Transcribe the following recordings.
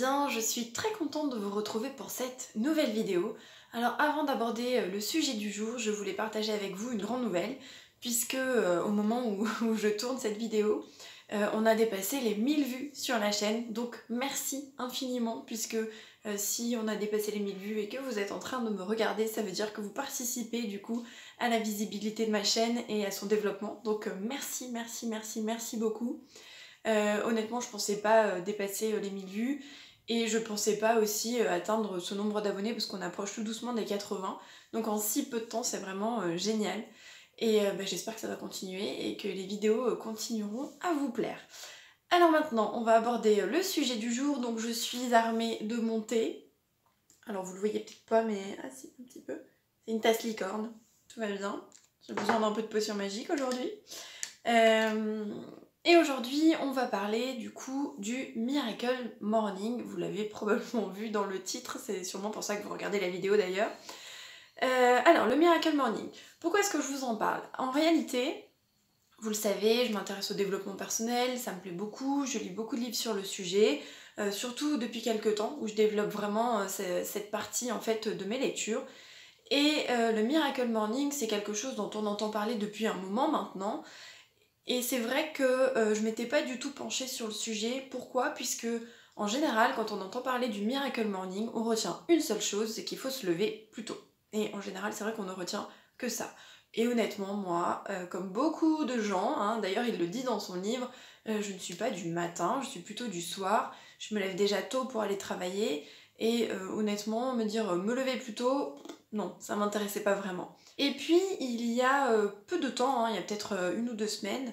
bien, je suis très contente de vous retrouver pour cette nouvelle vidéo. Alors avant d'aborder le sujet du jour, je voulais partager avec vous une grande nouvelle, puisque au moment où je tourne cette vidéo, on a dépassé les 1000 vues sur la chaîne, donc merci infiniment, puisque si on a dépassé les 1000 vues et que vous êtes en train de me regarder, ça veut dire que vous participez du coup à la visibilité de ma chaîne et à son développement, donc merci beaucoup. Honnêtement, je pensais pas dépasser les 1000 vues et je pensais pas aussi atteindre ce nombre d'abonnés parce qu'on approche tout doucement des 80. Donc en si peu de temps, c'est vraiment génial. Et j'espère que ça va continuer et que les vidéos continueront à vous plaire. Alors maintenant, on va aborder le sujet du jour. Donc je suis armée de mon thé. Alors vous le voyez peut-être pas, mais ah si, un petit peu. C'est une tasse licorne, tout va bien. J'ai besoin d'un peu de potion magique aujourd'hui. Et aujourd'hui, on va parler du coup du Miracle Morning. Vous l'avez probablement vu dans le titre, c'est sûrement pour ça que vous regardez la vidéo d'ailleurs. Alors, le Miracle Morning, pourquoi est-ce que je vous en parle? En réalité, vous le savez, je m'intéresse au développement personnel, ça me plaît beaucoup, je lis beaucoup de livres sur le sujet, surtout depuis quelques temps où je développe vraiment cette partie en fait de mes lectures. Et le Miracle Morning, c'est quelque chose dont on entend parler depuis un moment maintenant. Et c'est vrai que je m'étais pas du tout penchée sur le sujet. Pourquoi? Puisque en général, quand on entend parler du Miracle Morning, on retient une seule chose, c'est qu'il faut se lever plus tôt. Et en général, c'est vrai qu'on ne retient que ça. Et honnêtement, moi, comme beaucoup de gens, hein, d'ailleurs il le dit dans son livre, je ne suis pas du matin, je suis plutôt du soir. Je me lève déjà tôt pour aller travailler. Et honnêtement, me dire me lever plus tôt, non, ça m'intéressait pas vraiment. Et puis, il y a peu de temps, hein, il y a peut-être 1 ou 2 semaines,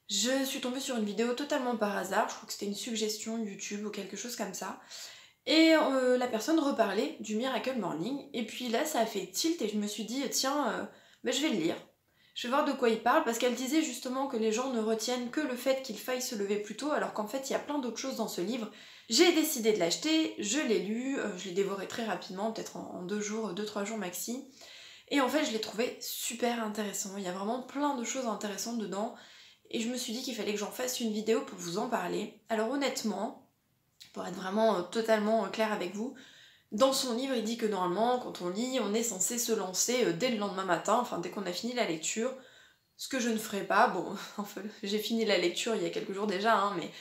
je suis tombée sur une vidéo totalement par hasard, je crois que c'était une suggestion YouTube ou quelque chose comme ça, et la personne reparlait du Miracle Morning, et puis là ça a fait tilt et je me suis dit tiens, je vais le lire. Je vais voir de quoi il parle, parce qu'elle disait justement que les gens ne retiennent que le fait qu'il faille se lever plus tôt, alors qu'en fait il y a plein d'autres choses dans ce livre. J'ai décidé de l'acheter, je l'ai lu, je l'ai dévoré très rapidement, peut-être en 2 jours, 2-3 jours maxi. Et en fait, je l'ai trouvé super intéressant. Il y a vraiment plein de choses intéressantes dedans. Et je me suis dit qu'il fallait que j'en fasse une vidéo pour vous en parler. Alors honnêtement, pour être vraiment totalement claire avec vous, dans son livre, il dit que normalement, quand on lit, on est censé se lancer dès le lendemain matin, enfin dès qu'on a fini la lecture. Ce que je ne ferai pas, bon, enfin, j'ai fini la lecture il y a quelques jours déjà, hein, mais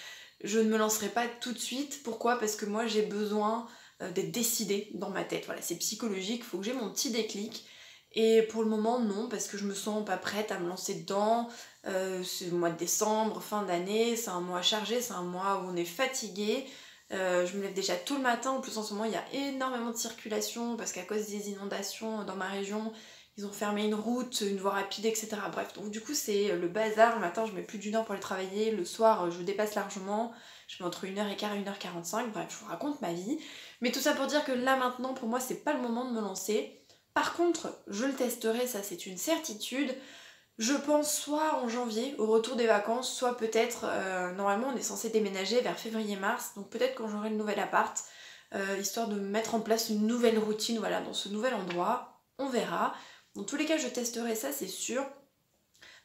je ne me lancerai pas tout de suite. Pourquoi? Parce que moi, j'ai besoin d'être décidée dans ma tête. Voilà, c'est psychologique, il faut que j'ai mon petit déclic. Et pour le moment, non, parce que je me sens pas prête à me lancer dedans. C'est le mois de décembre, fin d'année, c'est un mois chargé, c'est un mois où on est fatigué. Je me lève déjà tôt le matin, en plus en ce moment il y a énormément de circulation parce qu'à cause des inondations dans ma région, ils ont fermé une route, une voie rapide, etc. Bref, donc du coup c'est le bazar. Le matin je mets plus d'1 heure pour aller travailler, le soir je dépasse largement, je mets entre 1h15 et 1h45, bref, je vous raconte ma vie. Mais tout ça pour dire que là maintenant pour moi c'est pas le moment de me lancer. Par contre, je le testerai, ça c'est une certitude. Je pense soit en janvier, au retour des vacances, soit peut-être, normalement on est censé déménager vers février-mars, donc peut-être quand j'aurai le nouvel appart, histoire de mettre en place une nouvelle routine, voilà, dans ce nouvel endroit, on verra. Dans tous les cas, je testerai ça, c'est sûr.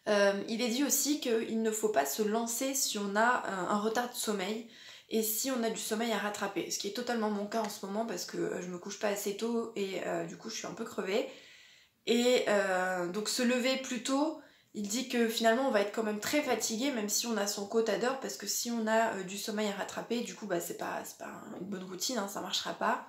Il est dit aussi qu'il ne faut pas se lancer si on a un retard de sommeil et si on a du sommeil à rattraper, ce qui est totalement mon cas en ce moment parce que je me couche pas assez tôt et du coup je suis un peu crevée. Et donc se lever plus tôt, il dit que finalement on va être quand même très fatigué même si on a son quota d'heures, parce que si on a du sommeil à rattraper, du coup c'est pas une bonne routine, hein, ça marchera pas.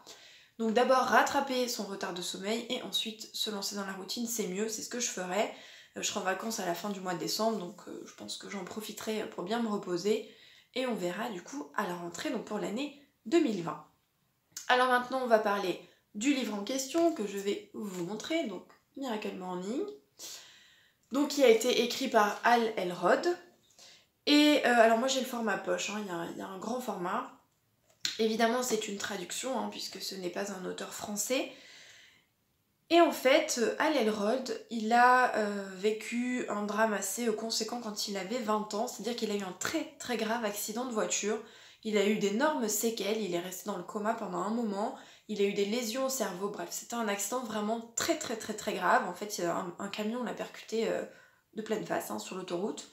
Donc d'abord rattraper son retard de sommeil et ensuite se lancer dans la routine, c'est mieux, c'est ce que je ferai. Je serai en vacances à la fin du mois de décembre, donc je pense que j'en profiterai pour bien me reposer. Et on verra du coup à la rentrée, donc pour l'année 2020. Alors maintenant on va parler du livre en question que je vais vous montrer, donc Miracle Morning. Donc qui a été écrit par Hal Elrod. Et alors moi j'ai le format poche, hein, il y a un grand format. Évidemment c'est une traduction, hein, puisque ce n'est pas un auteur français. Et en fait, Hal Elrod, il a vécu un drame assez conséquent quand il avait 20 ans, c'est-à-dire qu'il a eu un très très grave accident de voiture, il a eu d'énormes séquelles, il est resté dans le coma pendant un moment, il a eu des lésions au cerveau, bref, c'était un accident vraiment très très très très grave. En fait, un camion l'a percuté de pleine face, hein, sur l'autoroute.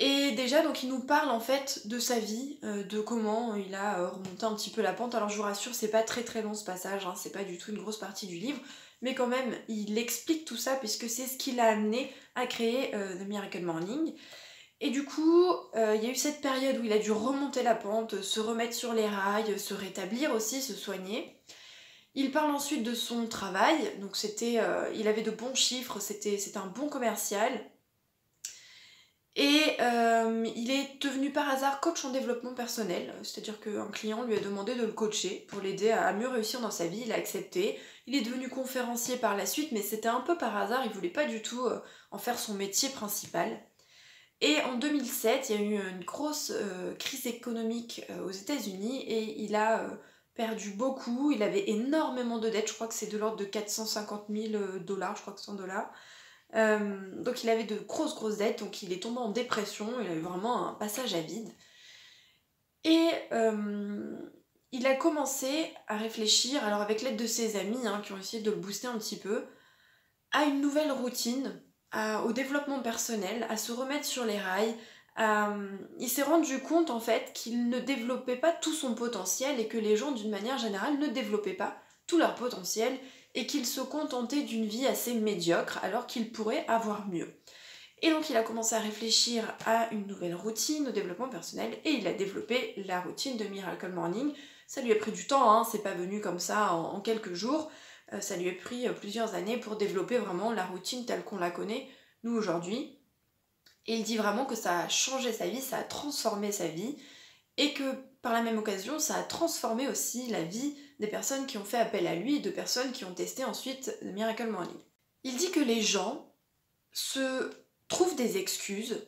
Et déjà, donc il nous parle en fait de sa vie, de comment il a remonté un petit peu la pente. Alors je vous rassure, c'est pas très très long ce passage, hein, c'est pas du tout une grosse partie du livre, mais quand même, il explique tout ça puisque c'est ce qui l'a amené à créer The Miracle Morning. Et du coup, il y a eu cette période où il a dû remonter la pente, se remettre sur les rails, se rétablir aussi, se soigner. Il parle ensuite de son travail, donc il avait de bons chiffres, c'était un bon commercial. Et il est devenu par hasard coach en développement personnel, c'est-à-dire qu'un client lui a demandé de le coacher pour l'aider à mieux réussir dans sa vie, il a accepté. Il est devenu conférencier par la suite, mais c'était un peu par hasard, il voulait pas du tout en faire son métier principal. Et en 2007, il y a eu une grosse crise économique aux États-Unis et il a perdu beaucoup, il avait énormément de dettes, je crois que c'est de l'ordre de 450 000 dollars, je crois que c'est en dollars. Donc il avait de grosses dettes, donc il est tombé en dépression, il a eu vraiment un passage à vide. Et il a commencé à réfléchir, alors avec l'aide de ses amis hein, qui ont essayé de le booster un petit peu, à une nouvelle routine, au développement personnel, à se remettre sur les rails. Il s'est rendu compte en fait qu'il ne développait pas tout son potentiel et que les gens d'une manière générale ne développaient pas tout leur potentiel et qu'ils se contentaient d'une vie assez médiocre alors qu'ils pourraient avoir mieux. Et donc il a commencé à réfléchir à une nouvelle routine, au développement personnel, et il a développé la routine de Miracle Morning. Ça lui a pris du temps, hein, c'est pas venu comme ça en quelques jours. Ça lui a pris plusieurs années pour développer vraiment la routine telle qu'on la connaît, nous, aujourd'hui. Et il dit vraiment que ça a changé sa vie, ça a transformé sa vie, et que par la même occasion, ça a transformé aussi la vie des personnes qui ont fait appel à lui et de personnes qui ont testé ensuite le Miracle Morning. Il dit que les gens se trouvent des excuses,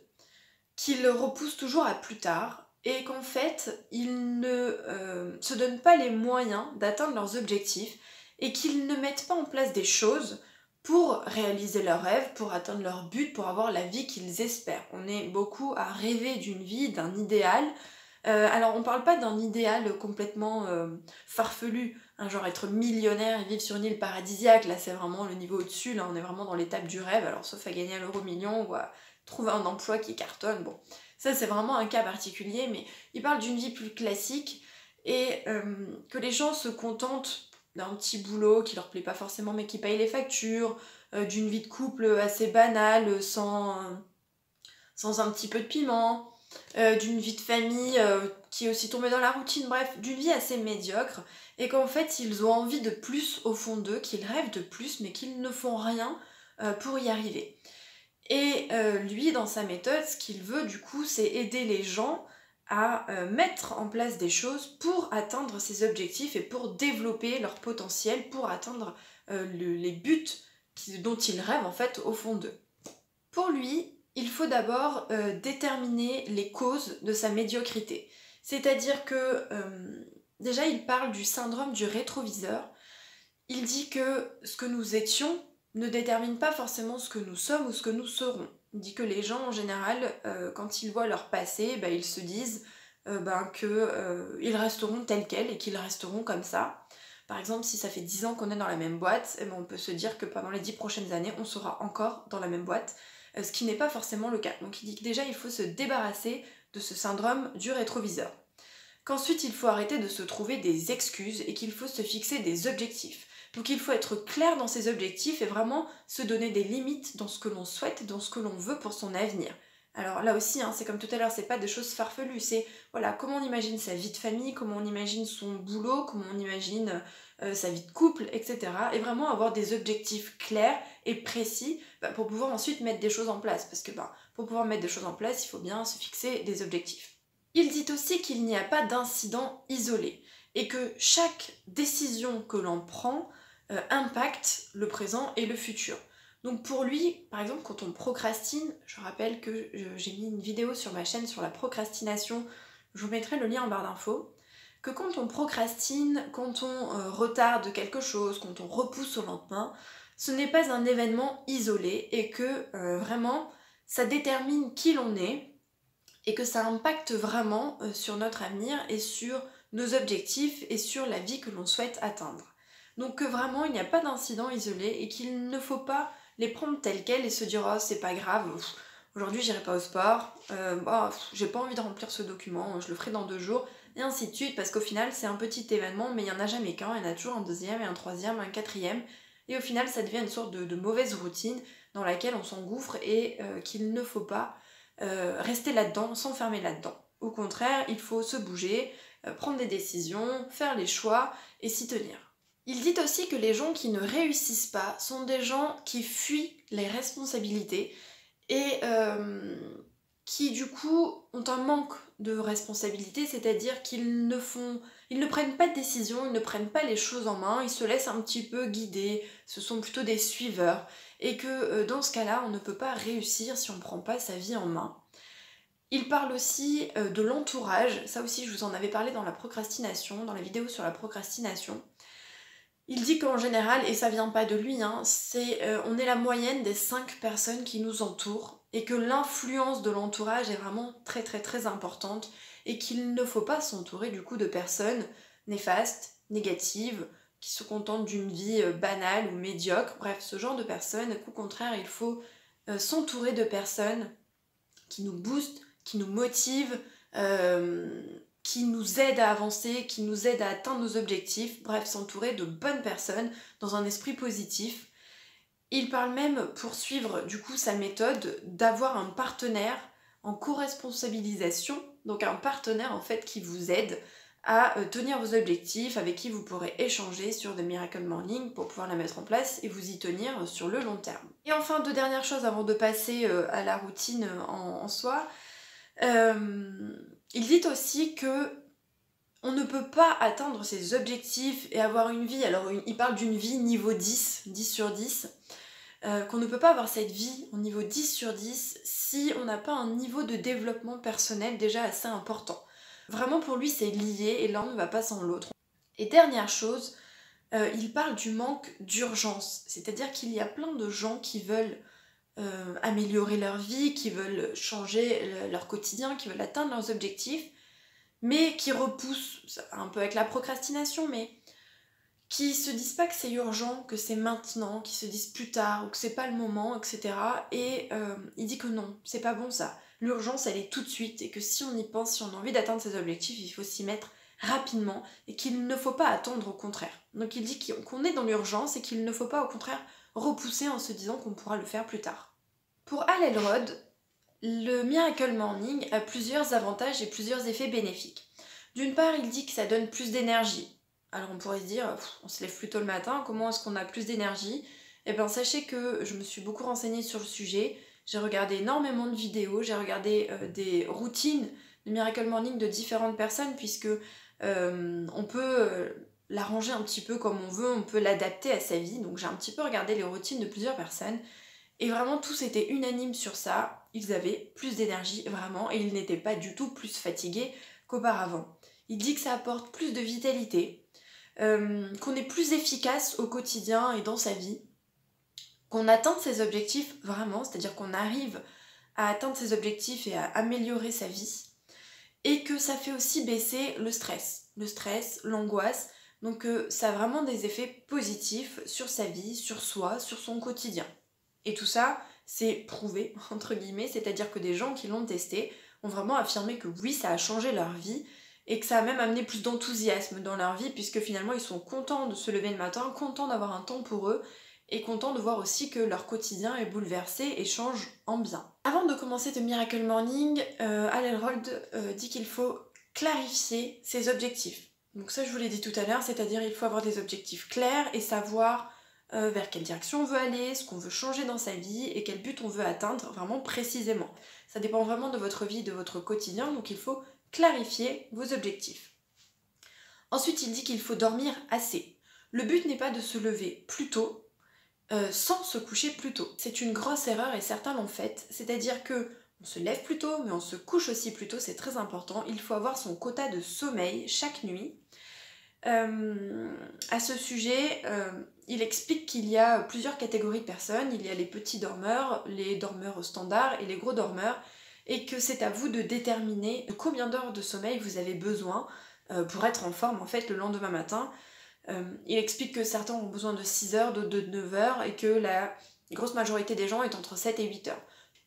qu'ils repoussent toujours à plus tard, et qu'en fait, ils ne se donnent pas les moyens d'atteindre leurs objectifs, et qu'ils ne mettent pas en place des choses pour réaliser leurs rêves, pour atteindre leur but, pour avoir la vie qu'ils espèrent. On est beaucoup à rêver d'une vie, d'un idéal. Alors on parle pas d'un idéal complètement farfelu, hein, genre être millionnaire et vivre sur une île paradisiaque, là c'est vraiment le niveau au-dessus, là on est vraiment dans l'étape du rêve, alors sauf à gagner à l'euro million ou à trouver un emploi qui cartonne, bon, ça c'est vraiment un cas particulier, mais il parle d'une vie plus classique et que les gens se contentent d'un petit boulot qui leur plaît pas forcément mais qui paye les factures, d'une vie de couple assez banale, sans un petit peu de piment, d'une vie de famille qui est aussi tombée dans la routine, bref, d'une vie assez médiocre, et qu'en fait ils ont envie de plus au fond d'eux, qu'ils rêvent de plus, mais qu'ils ne font rien pour y arriver. Et lui, dans sa méthode, ce qu'il veut du coup, c'est aider les gens à mettre en place des choses pour atteindre ces objectifs et pour développer leur potentiel, pour atteindre les buts dont ils rêvent en fait au fond d'eux. Pour lui, il faut d'abord déterminer les causes de sa médiocrité. C'est-à-dire que déjà il parle du syndrome du rétroviseur. Il dit que ce que nous étions ne détermine pas forcément ce que nous sommes ou ce que nous serons. Il dit que les gens en général, quand ils voient leur passé, ils se disent qu'ils resteront tels quels et qu'ils resteront comme ça. Par exemple, si ça fait 10 ans qu'on est dans la même boîte, on peut se dire que pendant les 10 prochaines années, on sera encore dans la même boîte, ce qui n'est pas forcément le cas. Donc il dit que déjà, il faut se débarrasser de ce syndrome du rétroviseur. Qu'ensuite, il faut arrêter de se trouver des excuses et qu'il faut se fixer des objectifs. Donc il faut être clair dans ses objectifs et vraiment se donner des limites dans ce que l'on souhaite, dans ce que l'on veut pour son avenir. Alors là aussi, hein, c'est comme tout à l'heure, c'est pas des choses farfelues, c'est voilà, comment on imagine sa vie de famille, comment on imagine son boulot, comment on imagine sa vie de couple, etc. Et vraiment avoir des objectifs clairs et précis pour pouvoir ensuite mettre des choses en place. Parce que pour pouvoir mettre des choses en place, il faut bien se fixer des objectifs. Il dit aussi qu'il n'y a pas d'incident isolé et que chaque décision que l'on prend impacte le présent et le futur. Donc pour lui, par exemple, quand on procrastine, je rappelle que j'ai mis une vidéo sur ma chaîne sur la procrastination, je vous mettrai le lien en barre d'infos, que quand on procrastine, quand on retarde quelque chose, quand on repousse au lendemain, ce n'est pas un événement isolé et que vraiment ça détermine qui l'on est et que ça impacte vraiment sur notre avenir et sur nos objectifs et sur la vie que l'on souhaite atteindre. Donc que vraiment il n'y a pas d'incident isolé et qu'il ne faut pas les prendre tels quels et se dire oh c'est pas grave, aujourd'hui j'irai pas au sport, j'ai pas envie de remplir ce document, je le ferai dans 2 jours, et ainsi de suite, parce qu'au final c'est un petit événement, mais il y en a jamais qu'un, il y en a toujours un deuxième, et un troisième, un quatrième, et au final ça devient une sorte de mauvaise routine dans laquelle on s'engouffre et qu'il ne faut pas rester là-dedans, s'enfermer là-dedans. Au contraire, il faut se bouger, prendre des décisions, faire les choix et s'y tenir. Il dit aussi que les gens qui ne réussissent pas sont des gens qui fuient les responsabilités et qui du coup ont un manque de responsabilité, c'est-à-dire qu'ils ne prennent pas de décision, ils ne prennent pas les choses en main, ils se laissent un petit peu guider, ce sont plutôt des suiveurs, et que dans ce cas-là, on ne peut pas réussir si on ne prend pas sa vie en main. Il parle aussi de l'entourage, ça aussi je vous en avais parlé dans la procrastination, dans la vidéo sur la procrastination. Il dit qu'en général, et ça vient pas de lui, on est la moyenne des 5 personnes qui nous entourent et que l'influence de l'entourage est vraiment très très très importante et qu'il ne faut pas s'entourer du coup de personnes néfastes, négatives, qui se contentent d'une vie banale ou médiocre, bref, ce genre de personnes, qu'au contraire, il faut s'entourer de personnes qui nous boostent, qui nous motivent, qui nous aident à avancer, qui nous aident à atteindre nos objectifs, bref, s'entourer de bonnes personnes dans un esprit positif. Il parle même, pour suivre du coup sa méthode, d'avoir un partenaire en co-responsabilisation, donc un partenaire en fait qui vous aide à tenir vos objectifs, avec qui vous pourrez échanger sur The Miracle Morning pour pouvoir la mettre en place et vous y tenir sur le long terme. Et enfin, 2 dernières choses avant de passer à la routine en soi. Il dit aussi que on ne peut pas atteindre ses objectifs et avoir une vie, alors il parle d'une vie niveau 10, 10 sur 10, qu'on ne peut pas avoir cette vie au niveau 10 sur 10 si on n'a pas un niveau de développement personnel déjà assez important. Vraiment pour lui c'est lié et l'un ne va pas sans l'autre. Et dernière chose, il parle du manque d'urgence, c'est-à-dire qu'il y a plein de gens qui veulent améliorer leur vie, qui veulent changer leur quotidien, qui veulent atteindre leurs objectifs, mais qui repoussent, un peu avec la procrastination, mais qui se disent pas que c'est urgent, que c'est maintenant, qui se disent plus tard, ou que c'est pas le moment, etc. Et il dit que non, c'est pas bon ça. L'urgence, elle est tout de suite, et que si on y pense, si on a envie d'atteindre ses objectifs, il faut s'y mettre rapidement, et qu'il ne faut pas attendre au contraire. Donc il dit qu'on est dans l'urgence, et qu'il ne faut pas au contraire repousser en se disant qu'on pourra le faire plus tard. Pour Hal Elrod, le Miracle Morning a plusieurs avantages et plusieurs effets bénéfiques. D'une part, il dit que ça donne plus d'énergie. Alors on pourrait se dire, on se lève plus tôt le matin, comment est-ce qu'on a plus d'énergie? Eh bien sachez que je me suis beaucoup renseignée sur le sujet, j'ai regardé énormément de vidéos, j'ai regardé des routines de Miracle Morning de différentes personnes, puisque on peut l'arranger un petit peu comme on veut, on peut l'adapter à sa vie, donc j'ai un petit peu regardé les routines de plusieurs personnes, et vraiment tous étaient unanimes sur ça, ils avaient plus d'énergie vraiment, et ils n'étaient pas du tout plus fatigués qu'auparavant. Il dit que ça apporte plus de vitalité, qu'on est plus efficace au quotidien et dans sa vie, qu'on atteint ses objectifs vraiment, c'est-à-dire qu'on arrive à atteindre ses objectifs et à améliorer sa vie, et que ça fait aussi baisser le stress, l'angoisse, donc ça a vraiment des effets positifs sur sa vie, sur soi, sur son quotidien. Et tout ça, c'est prouvé, entre guillemets, c'est-à-dire que des gens qui l'ont testé ont vraiment affirmé que oui, ça a changé leur vie, et que ça a même amené plus d'enthousiasme dans leur vie, puisque finalement ils sont contents de se lever le matin, contents d'avoir un temps pour eux, et contents de voir aussi que leur quotidien est bouleversé et change en bien. Avant de commencer The Miracle Morning, Hal Elrod dit qu'il faut clarifier ses objectifs. Donc ça je vous l'ai dit tout à l'heure, c'est-à-dire il faut avoir des objectifs clairs et savoir vers quelle direction on veut aller, ce qu'on veut changer dans sa vie et quel but on veut atteindre vraiment précisément. Ça dépend vraiment de votre vie, de votre quotidien, donc il faut clarifier vos objectifs. Ensuite, il dit qu'il faut dormir assez. Le but n'est pas de se lever plus tôt sans se coucher plus tôt. C'est une grosse erreur et certains l'ont faite, c'est-à-dire que on se lève plus tôt mais on se couche aussi plus tôt, c'est très important. Il faut avoir son quota de sommeil chaque nuit. À ce sujet, il explique qu'il y a plusieurs catégories de personnes. Il y a les petits dormeurs, les dormeurs standards et les gros dormeurs, et que c'est à vous de déterminer de combien d'heures de sommeil vous avez besoin pour être en forme en fait le lendemain matin. Il explique que certains ont besoin de 6 heures, d'autres de 9 heures, et que la grosse majorité des gens est entre 7 et 8 heures.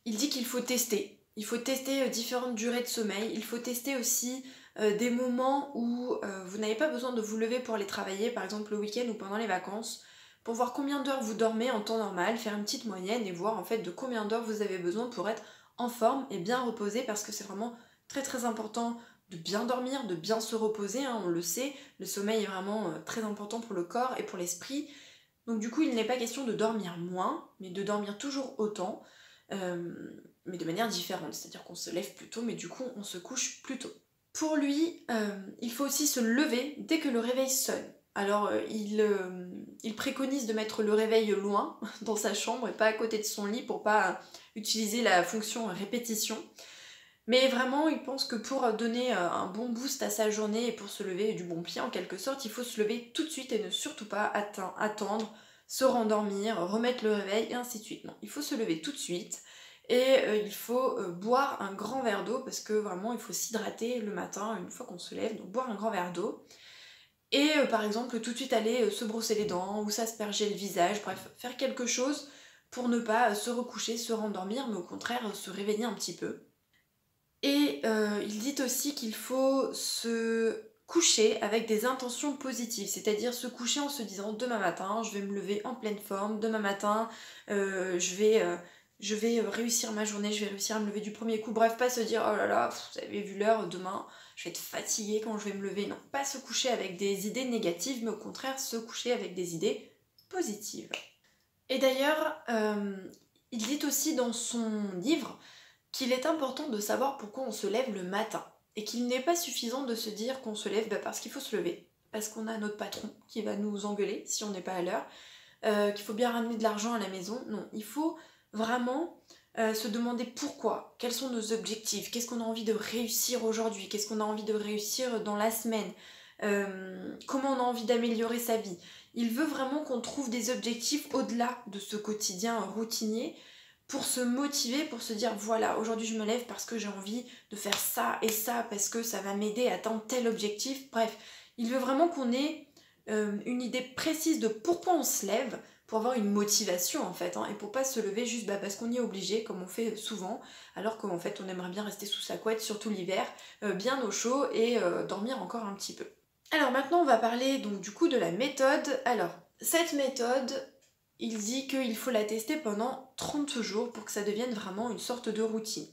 il dit qu'il faut tester. Il faut tester différentes durées de sommeil, il faut tester aussi des moments où vous n'avez pas besoin de vous lever pour aller travailler, par exemple le week-end ou pendant les vacances, pour voir combien d'heures vous dormez en temps normal, faire une petite moyenne et voir en fait de combien d'heures vous avez besoin pour être en forme et bien reposé, parce que c'est vraiment très très important de bien dormir, de bien se reposer, hein, on le sait, le sommeil est vraiment très important pour le corps et pour l'esprit. Donc du coup, il n'est pas question de dormir moins, mais de dormir toujours autant, mais de manière différente, c'est-à-dire qu'on se lève plus tôt, mais du coup, on se couche plus tôt. Pour lui, il faut aussi se lever dès que le réveil sonne. Alors, il préconise de mettre le réveil loin, dans sa chambre, et pas à côté de son lit, pour pas utiliser la fonction répétition. Mais vraiment, il pense que pour donner un bon boost à sa journée et pour se lever du bon pied en quelque sorte, il faut se lever tout de suite et ne surtout pas attendre, se rendormir, remettre le réveil et ainsi de suite. Non, il faut se lever tout de suite et il faut boire un grand verre d'eau, parce que vraiment il faut s'hydrater le matin une fois qu'on se lève, donc boire un grand verre d'eau. Et par exemple tout de suite aller se brosser les dents ou s'asperger le visage, bref, faire quelque chose pour ne pas se recoucher, se rendormir, mais au contraire se réveiller un petit peu. Et il dit aussi qu'il faut se coucher avec des intentions positives, c'est-à-dire se coucher en se disant demain matin je vais me lever en pleine forme, demain matin je vais réussir ma journée, je vais réussir à me lever du premier coup, bref, pas se dire oh là là, vous avez vu l'heure, demain je vais être fatiguée quand je vais me lever, non, pas se coucher avec des idées négatives, mais au contraire se coucher avec des idées positives. Et d'ailleurs, il dit aussi dans son livre qu'il est important de savoir pourquoi on se lève le matin, et qu'il n'est pas suffisant de se dire qu'on se lève parce qu'il faut se lever, parce qu'on a notre patron qui va nous engueuler si on n'est pas à l'heure, qu'il faut bien ramener de l'argent à la maison. Non, il faut vraiment se demander pourquoi, quels sont nos objectifs, qu'est-ce qu'on a envie de réussir aujourd'hui, qu'est-ce qu'on a envie de réussir dans la semaine, comment on a envie d'améliorer sa vie. Il veut vraiment qu'on trouve des objectifs au-delà de ce quotidien routinier, pour se motiver, pour se dire voilà, aujourd'hui je me lève parce que j'ai envie de faire ça et ça, parce que ça va m'aider à atteindre tel objectif. Bref, il veut vraiment qu'on ait une idée précise de pourquoi on se lève, pour avoir une motivation en fait, hein, et pour pas se lever juste parce qu'on y est obligé, comme on fait souvent, alors qu'en fait on aimerait bien rester sous sa couette, surtout l'hiver, bien au chaud et dormir encore un petit peu. Alors maintenant on va parler donc du coup de la méthode. Alors, cette méthode, il dit qu'il faut la tester pendant 30 jours pour que ça devienne vraiment une sorte de routine.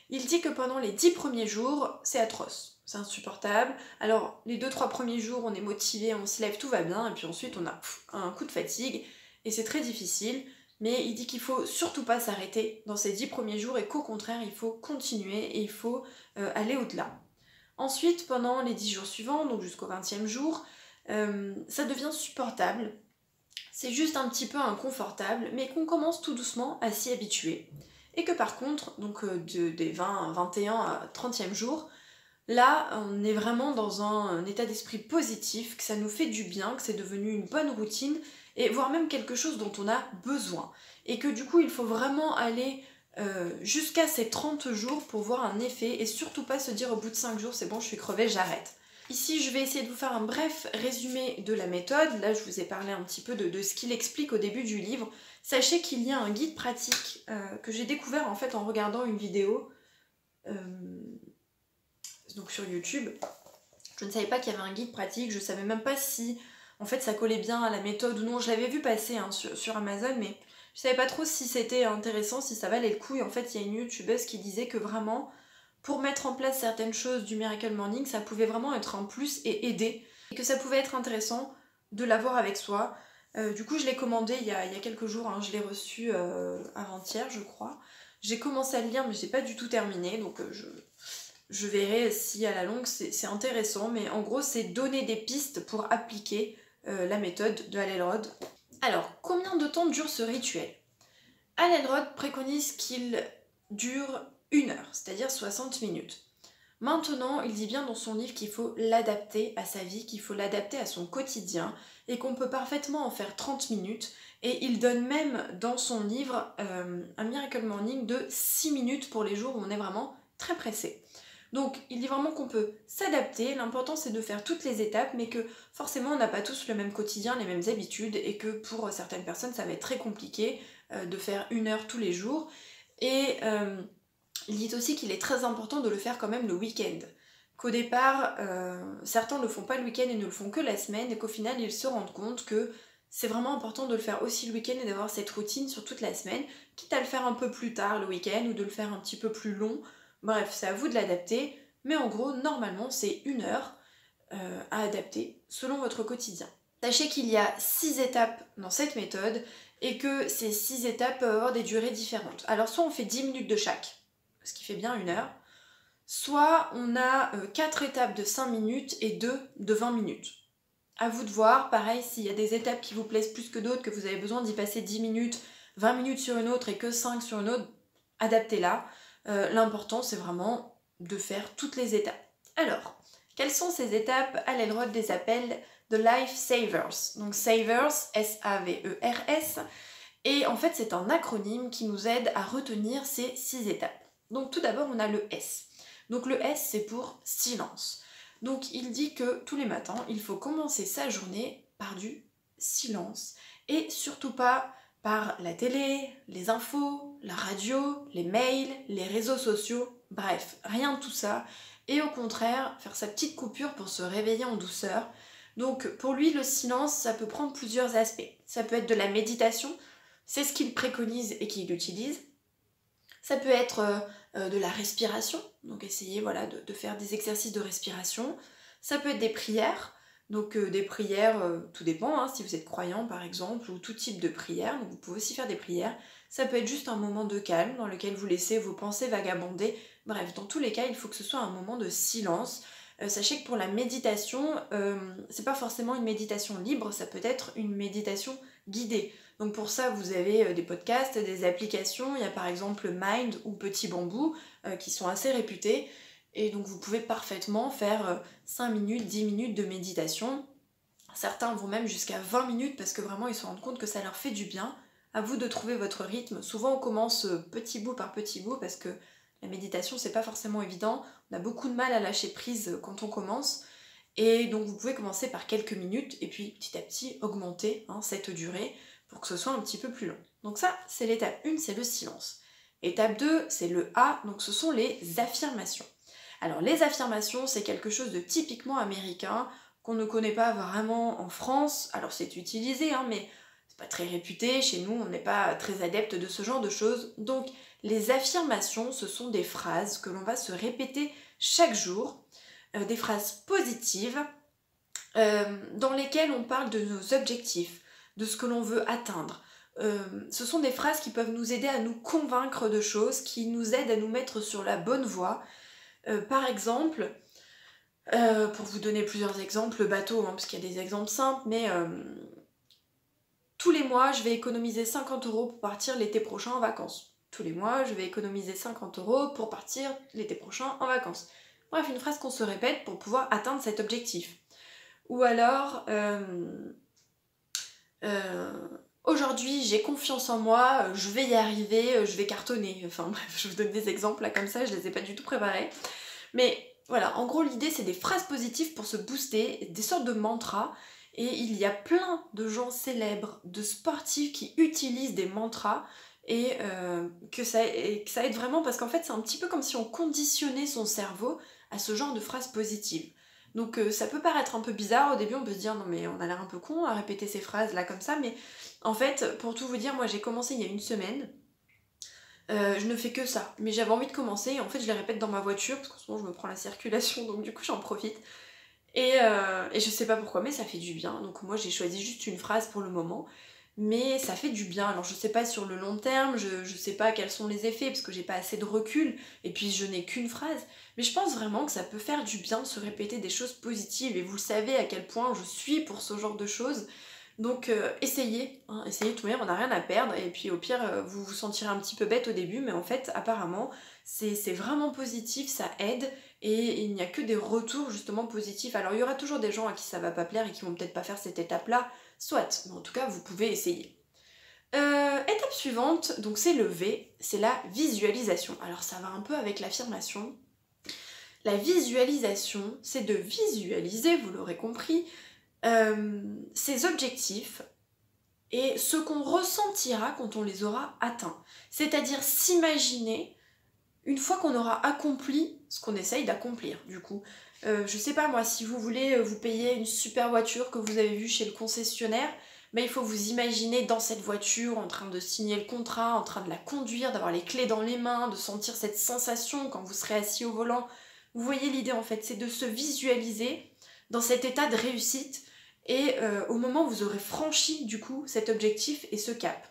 Il dit que pendant les 10 premiers jours, c'est atroce, c'est insupportable. Alors, les 2-3 premiers jours, on est motivé, on se lève, tout va bien, et puis ensuite on a un coup de fatigue, et c'est très difficile. Mais il dit qu'il faut surtout pas s'arrêter dans ces 10 premiers jours, et qu'au contraire, il faut continuer, et il faut aller au-delà. Ensuite, pendant les 10 jours suivants, donc jusqu'au 20e jour, ça devient supportable. C'est juste un petit peu inconfortable, mais qu'on commence tout doucement à s'y habituer. Et que par contre, donc des 20, 21 à 30e jour, là, on est vraiment dans un état d'esprit positif, que ça nous fait du bien, que c'est devenu une bonne routine, et voire même quelque chose dont on a besoin. Et que du coup, il faut vraiment aller jusqu'à ces 30 jours pour voir un effet, et surtout pas se dire au bout de 5 jours, c'est bon, je suis crevée, j'arrête. Ici, je vais essayer de vous faire un bref résumé de la méthode. Là, je vous ai parlé un petit peu de ce qu'il explique au début du livre. Sachez qu'il y a un guide pratique que j'ai découvert en fait en regardant une vidéo donc sur YouTube. Je ne savais pas qu'il y avait un guide pratique, je savais même pas si en fait ça collait bien à la méthode ou non. Je l'avais vu passer hein, sur Amazon, mais je savais pas trop si c'était intéressant, si ça valait le coup. Et en fait, il y a une youtubeuse qui disait que vraiment, pour mettre en place certaines choses du Miracle Morning, ça pouvait vraiment être un plus et aider. Et que ça pouvait être intéressant de l'avoir avec soi. Du coup, je l'ai commandé il y a quelques jours, hein, je l'ai reçu avant-hier, je crois. J'ai commencé à le lire, mais j'ai pas du tout terminé, donc je verrai si à la longue c'est intéressant. Mais en gros, c'est donner des pistes pour appliquer la méthode de Hal Elrod. Alors, combien de temps dure ce rituel? Hal Elrod préconise qu'il dure 1 heure, c'est-à-dire 60 minutes. Maintenant, il dit bien dans son livre qu'il faut l'adapter à sa vie, qu'il faut l'adapter à son quotidien, et qu'on peut parfaitement en faire 30 minutes. Et il donne même dans son livre un Miracle Morning de 6 minutes pour les jours où on est vraiment très pressé. Donc il dit vraiment qu'on peut s'adapter, l'important c'est de faire toutes les étapes, mais que forcément on n'a pas tous le même quotidien, les mêmes habitudes, et que pour certaines personnes ça va être très compliqué de faire 1 heure tous les jours. Et il dit aussi qu'il est très important de le faire quand même le week-end. Qu'au départ, certains ne le font pas le week-end et ne le font que la semaine, et qu'au final ils se rendent compte que c'est vraiment important de le faire aussi le week-end et d'avoir cette routine sur toute la semaine, quitte à le faire un peu plus tard le week-end ou de le faire un petit peu plus long. Bref, c'est à vous de l'adapter, mais en gros, normalement, c'est 1 heure à adapter selon votre quotidien. Sachez qu'il y a 6 étapes dans cette méthode et que ces 6 étapes peuvent avoir des durées différentes. Alors soit on fait 10 minutes de chaque, ce qui fait bien 1 heure, soit on a 4 étapes de 5 minutes et 2 de 20 minutes. À vous de voir, pareil, s'il y a des étapes qui vous plaisent plus que d'autres, que vous avez besoin d'y passer 10 minutes, 20 minutes sur une autre et que 5 sur une autre, adaptez-la. L'important, c'est vraiment de faire toutes les étapes. Alors, quelles sont ces étapes? Alelrod les appelle The Life Savers. Donc Savers, S-A-V-E-R-S. Et en fait, c'est un acronyme qui nous aide à retenir ces 6 étapes. Donc tout d'abord, on a le S. Donc le S, c'est pour silence. Donc il dit que tous les matins, il faut commencer sa journée par du silence. Et surtout pas par la télé, les infos, la radio, les mails, les réseaux sociaux, bref, rien de tout ça. Et au contraire, faire sa petite coupure pour se réveiller en douceur. Donc pour lui, le silence, ça peut prendre plusieurs aspects. Ça peut être de la méditation, c'est ce qu'il préconise et qu'il utilise. Ça peut être de la respiration, donc essayez voilà, de faire des exercices de respiration. Ça peut être des prières, donc des prières, tout dépend, hein, si vous êtes croyant par exemple, ou tout type de prière, donc vous pouvez aussi faire des prières. Ça peut être juste un moment de calme dans lequel vous laissez vos pensées vagabonder. Bref, dans tous les cas, il faut que ce soit un moment de silence. Sachez que pour la méditation, c'est pas forcément une méditation libre, ça peut être une méditation guidée. Donc pour ça, vous avez des podcasts, des applications, il y a par exemple Mind ou Petit Bambou qui sont assez réputés. Et donc vous pouvez parfaitement faire 5 minutes, 10 minutes de méditation. Certains vont même jusqu'à 20 minutes parce que vraiment ils se rendent compte que ça leur fait du bien. À vous de trouver votre rythme. Souvent on commence petit bout par petit bout parce que la méditation c'est pas forcément évident. On a beaucoup de mal à lâcher prise quand on commence. Et donc vous pouvez commencer par quelques minutes et puis petit à petit augmenter cette durée pour que ce soit un petit peu plus long. Donc ça, c'est l'étape 1, c'est le silence. Étape 2, c'est le A, donc ce sont les affirmations. Alors les affirmations, c'est quelque chose de typiquement américain, qu'on ne connaît pas vraiment en France. Alors c'est utilisé, mais c'est pas très réputé. Chez nous, on n'est pas très adepte de ce genre de choses. Donc les affirmations, ce sont des phrases que l'on va se répéter chaque jour, des phrases positives, dans lesquelles on parle de nos objectifs, de ce que l'on veut atteindre. Ce sont des phrases qui peuvent nous aider à nous convaincre de choses, qui nous aident à nous mettre sur la bonne voie. Par exemple, pour vous donner plusieurs exemples bateaux, parce qu'il y a des exemples simples, mais tous les mois, je vais économiser 50 € pour partir l'été prochain en vacances. Tous les mois, je vais économiser 50 € pour partir l'été prochain en vacances. Bref, une phrase qu'on se répète pour pouvoir atteindre cet objectif. Ou alors, aujourd'hui j'ai confiance en moi, je vais y arriver, je vais cartonner. Enfin bref, je vous donne des exemples là comme ça, je les ai pas du tout préparés. Mais voilà, en gros l'idée c'est des phrases positives pour se booster, des sortes de mantras. Et il y a plein de gens célèbres, de sportifs qui utilisent des mantras et que ça aide vraiment parce qu'en fait c'est un petit peu comme si on conditionnait son cerveau à ce genre de phrases positives. Donc ça peut paraître un peu bizarre, au début on peut se dire non mais on a l'air un peu con à répéter ces phrases là comme ça, mais en fait pour tout vous dire, moi j'ai commencé il y a 1 semaine, je ne fais que ça, mais j'avais envie de commencer et en fait je les répète dans ma voiture parce qu'en ce moment je me prends la circulation donc du coup j'en profite. Et je sais pas pourquoi, mais ça fait du bien. Donc moi j'ai choisi juste une phrase pour le moment, mais ça fait du bien. Alors je sais pas sur le long terme, je sais pas quels sont les effets, parce que j'ai pas assez de recul, et puis je n'ai qu'une phrase. Mais je pense vraiment que ça peut faire du bien de se répéter des choses positives, et vous le savez à quel point je suis pour ce genre de choses. Donc essayez, essayez de tout manière, on n'a rien à perdre, et puis au pire vous vous sentirez un petit peu bête au début, mais en fait apparemment c'est vraiment positif, ça aide, et il n'y a que des retours justement positifs. Alors il y aura toujours des gens à qui ça va pas plaire et qui vont peut-être pas faire cette étape-là, soit, mais en tout cas vous pouvez essayer. Étape suivante, donc c'est le V, c'est la visualisation. Alors ça va un peu avec l'affirmation. La visualisation, c'est de visualiser, vous l'aurez compris, ses objectifs et ce qu'on ressentira quand on les aura atteints. C'est-à-dire s'imaginer une fois qu'on aura accompli ce qu'on essaye d'accomplir, du coup. Je sais pas moi, si vous voulez vous payer une super voiture que vous avez vue chez le concessionnaire, mais il faut vous imaginer dans cette voiture, en train de signer le contrat, en train de la conduire, d'avoir les clés dans les mains, de sentir cette sensation quand vous serez assis au volant. Vous voyez l'idée en fait, c'est de se visualiser dans cet état de réussite et au moment où vous aurez franchi du coup cet objectif et ce cap.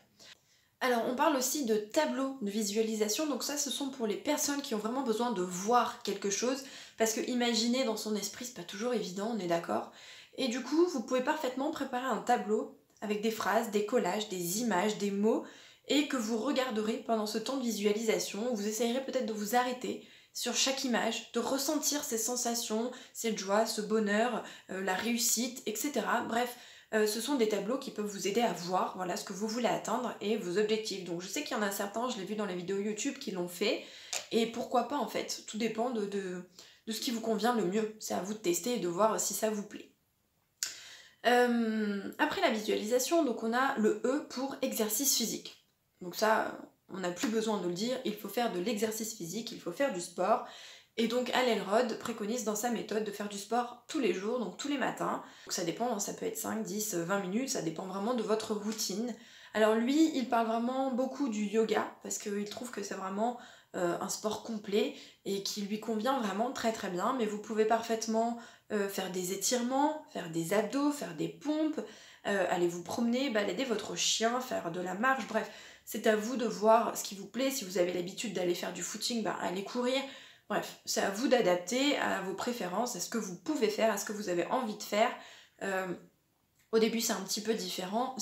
Alors on parle aussi de tableaux de visualisation, donc ça ce sont pour les personnes qui ont vraiment besoin de voir quelque chose, parce que imaginer dans son esprit c'est pas toujours évident, on est d'accord. Et du coup vous pouvez parfaitement préparer un tableau avec des phrases, des collages, des images, des mots, et que vous regarderez pendant ce temps de visualisation, où vous essayerez peut-être de vous arrêter sur chaque image, de ressentir ces sensations, cette joie, ce bonheur, la réussite, etc. Bref, ce sont des tableaux qui peuvent vous aider à voir voilà, ce que vous voulez atteindre et vos objectifs. Donc je sais qu'il y en a certains, je l'ai vu dans les vidéos YouTube, qui l'ont fait. Et pourquoi pas en fait, tout dépend de ce qui vous convient le mieux. C'est à vous de tester et de voir si ça vous plaît. Après la visualisation, donc on a le E pour exercice physique. Donc ça, on n'a plus besoin de le dire, il faut faire de l'exercice physique, il faut faire du sport. Et donc Hal Elrod préconise dans sa méthode de faire du sport tous les jours, donc tous les matins. Donc ça dépend, ça peut être 5, 10, 20 minutes, ça dépend vraiment de votre routine. Alors lui, il parle vraiment beaucoup du yoga, parce qu'il trouve que c'est vraiment un sport complet et qui lui convient vraiment très très bien, mais vous pouvez parfaitement faire des étirements, faire des abdos, faire des pompes, aller vous promener, balader votre chien, faire de la marche, bref, c'est à vous de voir ce qui vous plaît. Si vous avez l'habitude d'aller faire du footing, bah, allez courir. Bref, c'est à vous d'adapter à vos préférences, à ce que vous pouvez faire, à ce que vous avez envie de faire. Au début, c'est un petit peu différent,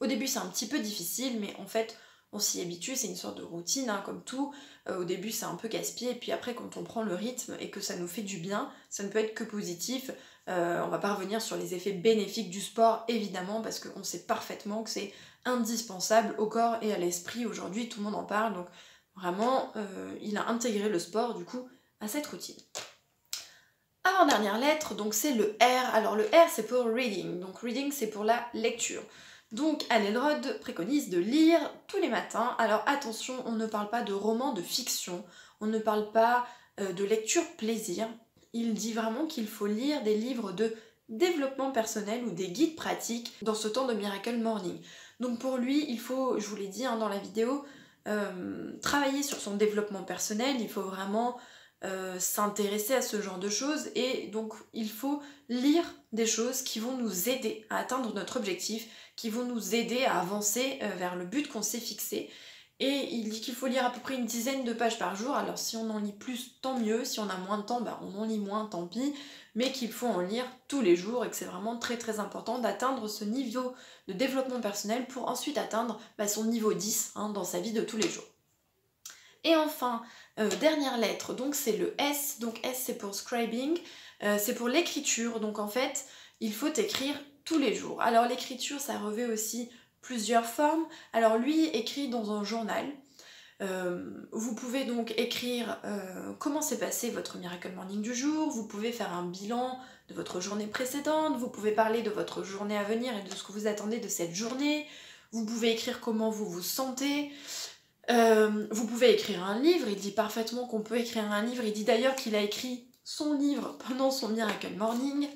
au début, c'est un petit peu difficile, mais en fait, on s'y habitue, c'est une sorte de routine, hein, comme tout. Au début, c'est un peu casse-pied, et puis après, quand on prend le rythme et que ça nous fait du bien, ça ne peut être que positif. On va pas revenir sur les effets bénéfiques du sport, évidemment, parce qu'on sait parfaitement que c'est indispensable au corps et à l'esprit. Aujourd'hui, tout le monde en parle, donc vraiment, il a intégré le sport, du coup, à cette routine. Avant-dernière lettre, donc c'est le R. Alors le R, c'est pour reading. Donc reading, c'est pour la lecture. Donc Hal Elrod préconise de lire tous les matins. Alors attention, on ne parle pas de romans de fiction, on ne parle pas de lecture plaisir. Il dit vraiment qu'il faut lire des livres de développement personnel ou des guides pratiques dans ce temps de Miracle Morning. Donc pour lui, il faut, je vous l'ai dit hein, dans la vidéo, travailler sur son développement personnel, il faut vraiment s'intéresser à ce genre de choses et donc il faut lire des choses qui vont nous aider à atteindre notre objectif, qui vont nous aider à avancer vers le but qu'on s'est fixé. Et il dit qu'il faut lire à peu près une dizaine de pages par jour. Alors si on en lit plus, tant mieux. Si on a moins de temps, bah, on en lit moins, tant pis. Mais qu'il faut en lire tous les jours et que c'est vraiment très très important d'atteindre ce niveau de développement personnel pour ensuite atteindre son niveau 10 hein, dans sa vie de tous les jours. Et enfin, dernière lettre, donc c'est le S. Donc S c'est pour scribing, c'est pour l'écriture. Donc en fait, il faut écrire tous les jours. Alors l'écriture, ça revêt aussi plusieurs formes. Alors lui écrit dans un journal. Vous pouvez donc écrire comment s'est passé votre Miracle Morning du jour, vous pouvez faire un bilan de votre journée précédente, vous pouvez parler de votre journée à venir et de ce que vous attendez de cette journée, vous pouvez écrire comment vous vous sentez, vous pouvez écrire un livre. Il dit parfaitement qu'on peut écrire un livre, il dit d'ailleurs qu'il a écrit son livre pendant son Miracle Morning.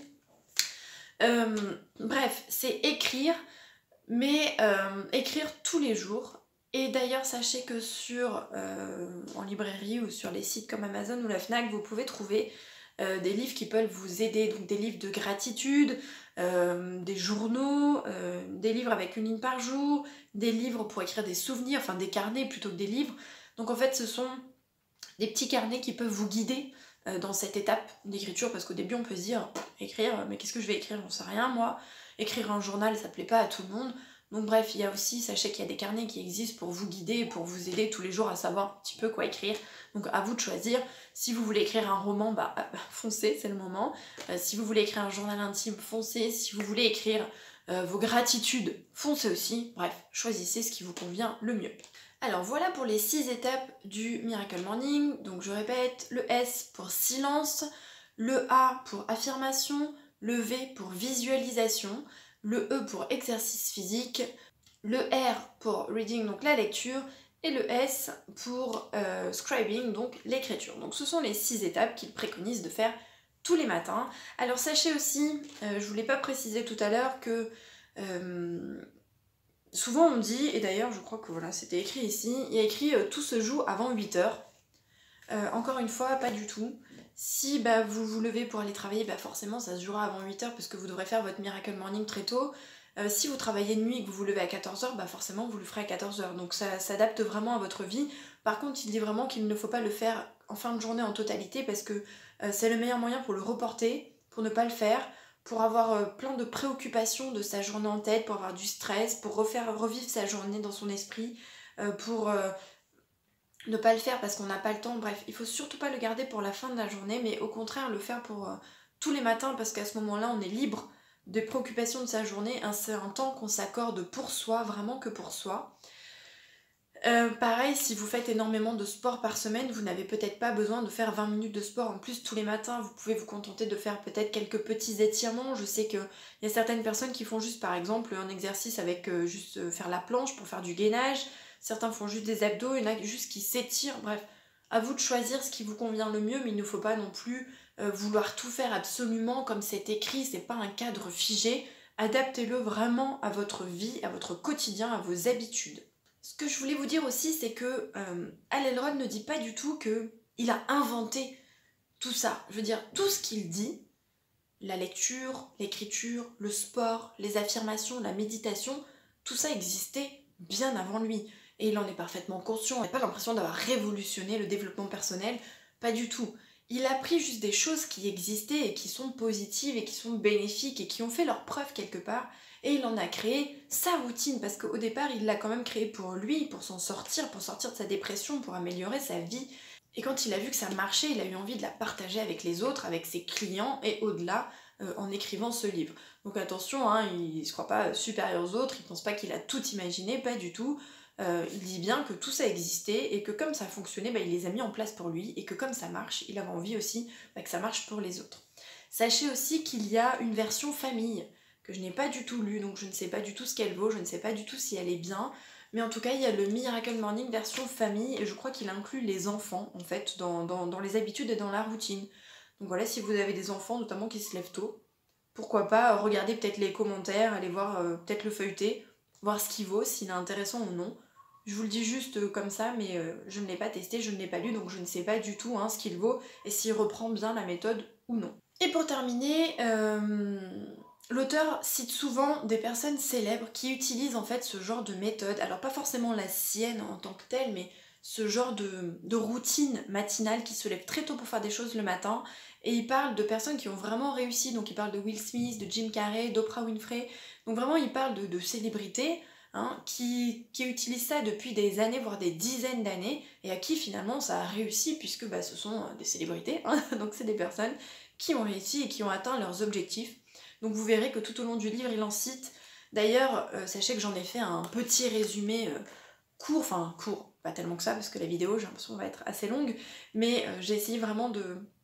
Bref, c'est écrire, mais écrire tous les jours. Et d'ailleurs, sachez que en librairie ou sur les sites comme Amazon ou la Fnac, vous pouvez trouver des livres qui peuvent vous aider, donc des livres de gratitude, des journaux, des livres avec une ligne par jour, des livres pour écrire des souvenirs, enfin des carnets plutôt que des livres. Donc en fait, ce sont des petits carnets qui peuvent vous guider dans cette étape d'écriture, parce qu'au début on peut se dire, écrire, mais qu'est-ce que je vais écrire, j'en sais rien moi. Écrire un journal, ça plaît pas à tout le monde. Donc bref, il y a aussi, sachez qu'il y a des carnets qui existent pour vous guider, pour vous aider tous les jours à savoir un petit peu quoi écrire. Donc à vous de choisir. Si vous voulez écrire un roman, foncez, c'est le moment. Si vous voulez écrire un journal intime, foncez. Si vous voulez écrire vos gratitudes, foncez aussi. Bref, choisissez ce qui vous convient le mieux. Alors voilà pour les 6 étapes du Miracle Morning. Donc je répète, le S pour silence, le A pour affirmation, le V pour visualisation, le E pour exercice physique, le R pour reading, donc la lecture, et le S pour scribing, donc l'écriture. Donc ce sont les 6 étapes qu'il préconise de faire tous les matins. Alors sachez aussi, je vous l'ai pas précisé tout à l'heure, que souvent on dit, et d'ailleurs je crois que voilà c'était écrit ici, il y a écrit tout se joue avant 8 heures. Encore une fois, pas du tout. Si vous vous levez pour aller travailler, forcément ça se jouera avant 8 heures parce que vous devrez faire votre Miracle Morning très tôt. Si vous travaillez de nuit et que vous vous levez à 14 heures, forcément vous le ferez à 14 heures. Donc ça s'adapte vraiment à votre vie. Par contre, il dit vraiment qu'il ne faut pas le faire en fin de journée en totalité parce que c'est le meilleur moyen pour le reporter, pour ne pas le faire, pour avoir plein de préoccupations de sa journée en tête, pour avoir du stress, pour revivre sa journée dans son esprit, pour ne pas le faire parce qu'on n'a pas le temps. Bref, il faut surtout pas le garder pour la fin de la journée, mais au contraire le faire pour tous les matins parce qu'à ce moment-là, on est libre des préoccupations de sa journée. C'est un temps qu'on s'accorde pour soi, vraiment que pour soi. Pareil, si vous faites énormément de sport par semaine, vous n'avez peut-être pas besoin de faire 20 minutes de sport en plus tous les matins. Vous pouvez vous contenter de faire peut-être quelques petits étirements. Je sais qu'il y a certaines personnes qui font juste par exemple un exercice avec juste faire la planche pour faire du gainage. Certains font juste des abdos, il y en a juste qui s'étirent. Bref, à vous de choisir ce qui vous convient le mieux, mais il ne faut pas non plus vouloir tout faire absolument comme c'est écrit. C'est pas un cadre figé. Adaptez-le vraiment à votre vie, à votre quotidien, à vos habitudes. Ce que je voulais vous dire aussi, c'est que Hal Elrod ne dit pas du tout qu'il a inventé tout ça. Je veux dire, tout ce qu'il dit, la lecture, l'écriture, le sport, les affirmations, la méditation, tout ça existait bien avant lui. Et il en est parfaitement conscient. Il n'a pas l'impression d'avoir révolutionné le développement personnel, pas du tout. Il a pris juste des choses qui existaient et qui sont positives et qui sont bénéfiques et qui ont fait leur preuve quelque part. Et il en a créé sa routine, parce qu'au départ, il l'a quand même créé pour lui, pour s'en sortir, pour sortir de sa dépression, pour améliorer sa vie. Et quand il a vu que ça marchait, il a eu envie de la partager avec les autres, avec ses clients, et au-delà, en écrivant ce livre. Donc attention, il ne se croit pas supérieur aux autres, il ne pense pas qu'il a tout imaginé, pas du tout. Il dit bien que tout ça existait, et que comme ça fonctionnait, il les a mis en place pour lui, et que comme ça marche, il avait envie aussi que ça marche pour les autres. Sachez aussi qu'il y a une version famille, que je n'ai pas du tout lu, donc je ne sais pas du tout ce qu'elle vaut, je ne sais pas du tout si elle est bien, mais en tout cas il y a le Miracle Morning version famille, et je crois qu'il inclut les enfants en fait dans les habitudes et dans la routine. Donc voilà, si vous avez des enfants notamment qui se lèvent tôt, pourquoi pas regarder peut-être les commentaires, aller voir peut-être le feuilleter, voir ce qu'il vaut, s'il est intéressant ou non. Je vous le dis juste comme ça, mais je ne l'ai pas testé, je ne l'ai pas lu, donc je ne sais pas du tout ce qu'il vaut et s'il reprend bien la méthode ou non. Et pour terminer, l'auteur cite souvent des personnes célèbres qui utilisent en fait ce genre de méthode, alors pas forcément la sienne en tant que telle, mais ce genre de routine matinale qui se lève très tôt pour faire des choses le matin, et il parle de personnes qui ont vraiment réussi, donc il parle de Will Smith, de Jim Carrey, d'Oprah Winfrey, donc vraiment il parle de célébrités qui utilisent ça depuis des années, voire des dizaines d'années, et à qui finalement ça a réussi, puisque ce sont des célébrités, donc c'est des personnes qui ont réussi et qui ont atteint leurs objectifs. Donc vous verrez que tout au long du livre, il en cite. D'ailleurs, sachez que j'en ai fait un petit résumé court, pas tellement que ça, parce que la vidéo, j'ai l'impression, va être assez longue, mais j'ai essayé vraiment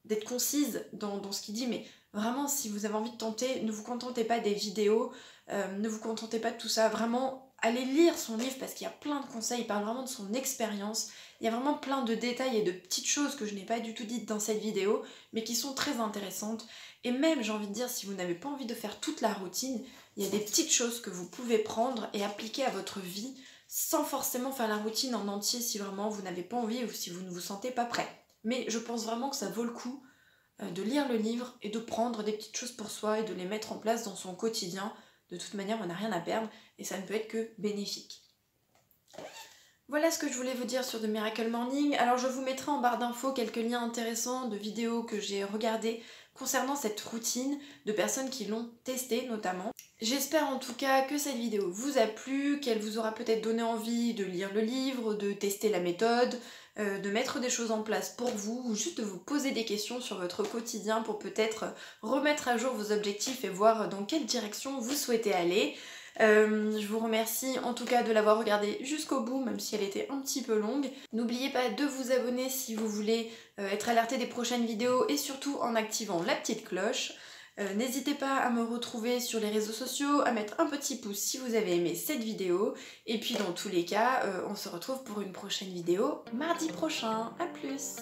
d'être concise dans ce qu'il dit, mais vraiment, si vous avez envie de tenter, ne vous contentez pas des vidéos, ne vous contentez pas de tout ça, vraiment, allez lire son livre, parce qu'il y a plein de conseils, il parle vraiment de son expérience, il y a vraiment plein de détails et de petites choses que je n'ai pas du tout dites dans cette vidéo, mais qui sont très intéressantes. Et même, j'ai envie de dire, si vous n'avez pas envie de faire toute la routine, il y a des petites choses que vous pouvez prendre et appliquer à votre vie sans forcément faire la routine en entier si vraiment vous n'avez pas envie ou si vous ne vous sentez pas prêt. Mais je pense vraiment que ça vaut le coup de lire le livre et de prendre des petites choses pour soi et de les mettre en place dans son quotidien. De toute manière, on n'a rien à perdre et ça ne peut être que bénéfique. Voilà ce que je voulais vous dire sur The Miracle Morning. Alors je vous mettrai en barre d'infos quelques liens intéressants de vidéos que j'ai regardées concernant cette routine, de personnes qui l'ont testée notamment. J'espère en tout cas que cette vidéo vous a plu, qu'elle vous aura peut-être donné envie de lire le livre, de tester la méthode, de mettre des choses en place pour vous, ou juste de vous poser des questions sur votre quotidien pour peut-être remettre à jour vos objectifs et voir dans quelle direction vous souhaitez aller. Je vous remercie en tout cas de l'avoir regardée jusqu'au bout, même si elle était un petit peu longue. N'oubliez pas de vous abonner si vous voulez être alerté des prochaines vidéos et surtout en activant la petite cloche. N'hésitez pas à me retrouver sur les réseaux sociaux, à mettre un petit pouce si vous avez aimé cette vidéo. Et puis dans tous les cas, on se retrouve pour une prochaine vidéo mardi prochain. À plus!